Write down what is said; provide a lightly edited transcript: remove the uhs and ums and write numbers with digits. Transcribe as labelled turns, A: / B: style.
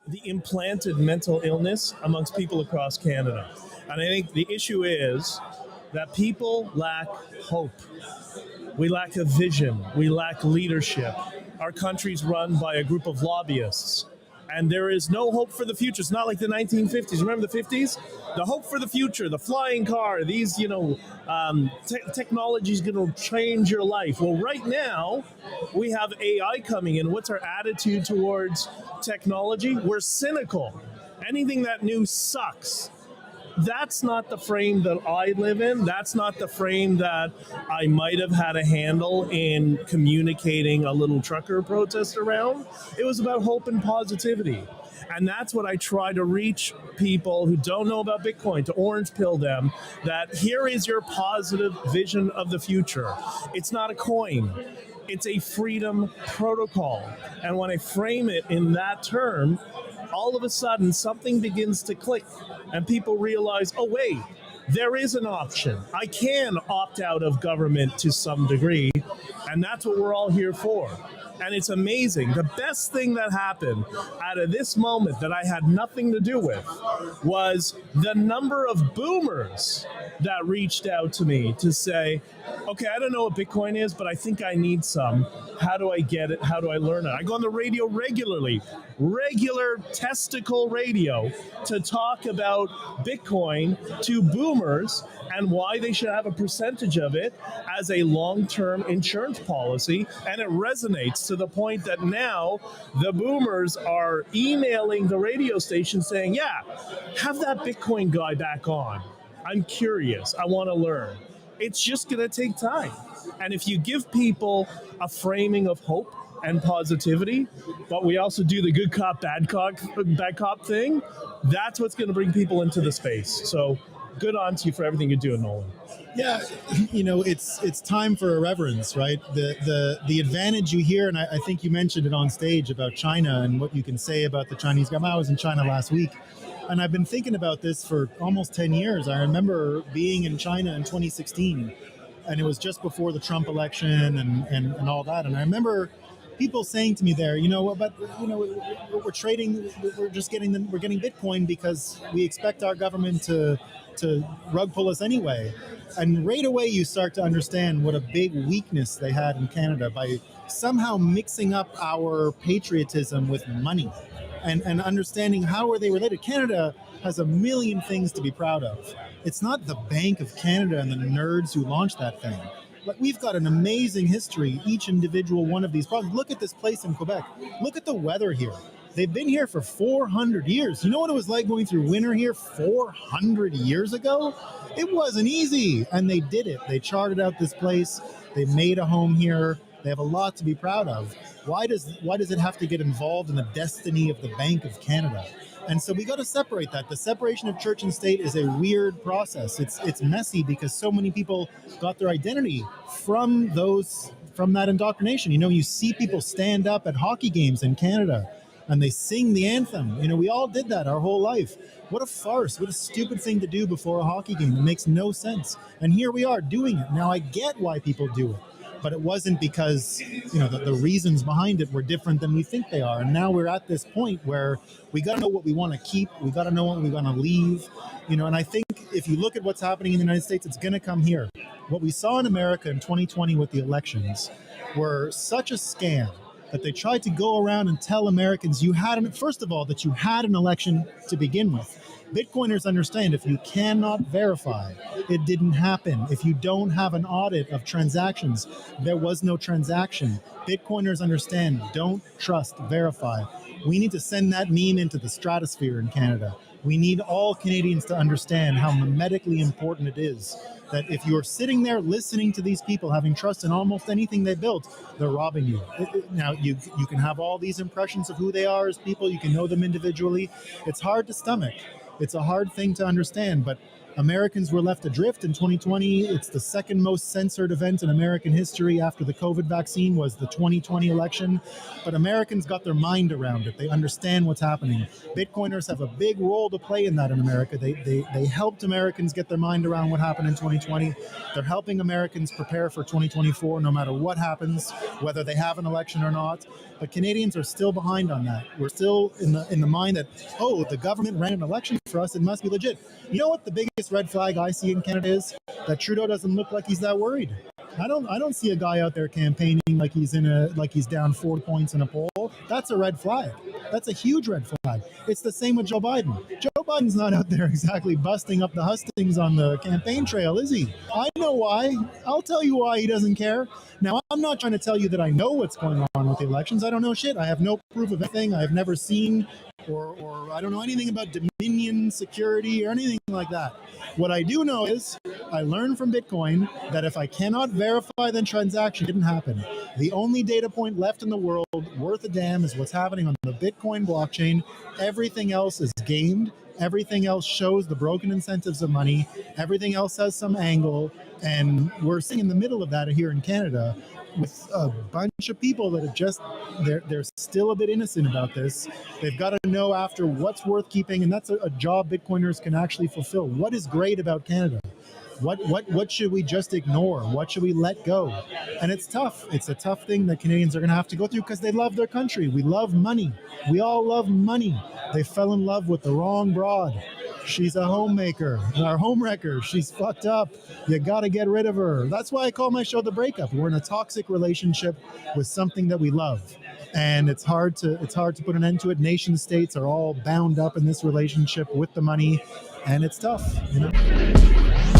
A: the implanted mental illness amongst people across Canada. And I think the issue is that people lack hope. We lack a vision. We lack leadership. Our country's run by a group of lobbyists. And there is no hope for the future. It's not like the 1950s. Remember the 50s? The hope for the future, the flying car, these, technology is going to change your life. Well, right now, we have AI coming in. What's our attitude towards technology? We're cynical. Anything that new sucks. That's not the frame that I live in. That's not the frame that I might have had a handle in communicating a little trucker protest around. It was about hope and positivity. And that's what I try to reach people who don't know about Bitcoin, to orange pill them, that here is your positive vision of the future. It's not a coin. It's a freedom protocol. And when I frame it in that term, all of a sudden something begins to click and people realize, oh, wait, there is an option. I can opt out of government to some degree, and that's what we're all here for. And it's amazing. The best thing that happened out of this moment that I had nothing to do with was the number of boomers that reached out to me to say, okay, I don't know what Bitcoin is, but I think I need some. How do I get it? How do I learn it? I go on the radio regularly, regular testicle radio, to talk about Bitcoin to boomers and why they should have a percentage of it as a long-term insurance policy. And it resonates to the point that now the boomers are emailing the radio station saying, yeah, have that Bitcoin guy back on. I'm curious. I want to learn. It's just going to take time. And if you give people a framing of hope and positivity, but we also do the good cop, bad cop thing, that's what's going to bring people into the space. So good on to you for everything you're doing, Nolan.
B: Yeah, it's time for irreverence, right? The advantage you hear, and I think you mentioned it on stage about China and what you can say about the Chinese government. I was in China last week, and I've been thinking about this for almost 10 years. I remember being in China in 2016, and it was just before the Trump election and all that. And I remember people saying to me there, we're trading, we're getting Bitcoin because we expect our government to rug pull us anyway. And right away you start to understand what a big weakness they had in Canada by somehow mixing up our patriotism with money and understanding how are they related. Canada has a million things to be proud of. It's not the Bank of Canada and the nerds who launched that thing. But we've got an amazing history, each individual one of these projects. Look at this place in Quebec. Look at the weather here. They've been here for 400 years. You know what it was like going through winter here 400 years ago? It wasn't easy, and they did it. They charted out this place. They made a home here. They have a lot to be proud of. Why does it have to get involved in the destiny of the Bank of Canada? And so we got to separate that. The separation of church and state is a weird process. It's messy because so many people got their identity from that indoctrination. You see people stand up at hockey games in Canada and they sing the anthem. We all did that our whole life. What a farce. What a stupid thing to do before a hockey game. It makes no sense. And here we are doing it. Now I get why people do it. But it wasn't because, the reasons behind it were different than we think they are. And now we're at this point where we got to know what we want to keep. We got to know what we want to leave. And I think if you look at what's happening in the United States, it's going to come here. What we saw in America in 2020 with the elections were such a scam that they tried to go around and tell Americans first of all, that you had an election to begin with. Bitcoiners understand if you cannot verify, it didn't happen. If you don't have an audit of transactions, there was no transaction. Bitcoiners understand, don't trust, verify. We need to send that meme into the stratosphere in Canada. We need all Canadians to understand how medically important it is that if you're sitting there listening to these people having trust in almost anything they built, they're robbing you. Now, you can have all these impressions of who they are as people. You can know them individually. It's hard to stomach. It's a hard thing to understand, but Americans were left adrift in 2020. It's the second most censored event in American history after the COVID vaccine was the 2020 election. But Americans got their mind around it. They understand what's happening. Bitcoiners have a big role to play in that in America. They helped Americans get their mind around what happened in 2020. They're helping Americans prepare for 2024, no matter what happens, whether they have an election or not. But Canadians are still behind on that. We're still in the mind that, oh, the government ran an election for us, it must be legit. You know what the biggest red flag I see in Canada is? That Trudeau doesn't look like he's that worried. I don't see a guy out there campaigning like he's down 4 points in a poll. That's a red flag. That's a huge red flag. It's the same with Joe Biden. Joe Biden's not out there exactly busting up the hustings on the campaign trail, is he? I know why. I'll tell you why he doesn't care. Now, I'm not trying to tell you that I know what's going on with the elections. I don't know shit. I have no proof of anything. I've never seen or I don't know anything about Dominion security or anything like that. What I do know is I learned from Bitcoin that if I cannot verify the transaction didn't happen, the only data point left in the world worth a damn is what's happening on the Bitcoin blockchain. Everything else is gamed. Everything else shows the broken incentives of money. Everything else has some angle. And we're sitting in the middle of that here in Canada with a bunch of people that are just, they're still a bit innocent about this. They've got to know after what's worth keeping, and that's a job Bitcoiners can actually fulfill. What is great about Canada? What should we just ignore? What should we let go? And it's tough. It's a tough thing that Canadians are going to have to go through because they love their country. We love money. We all love money. They fell in love with the wrong broad. She's a homemaker, our home wrecker. She's fucked up. You got to get rid of her. That's why I call my show The Breakup. We're in a toxic relationship with something that we love. And it's hard to put an end to it. Nation states are all bound up in this relationship with the money, and it's tough, you know.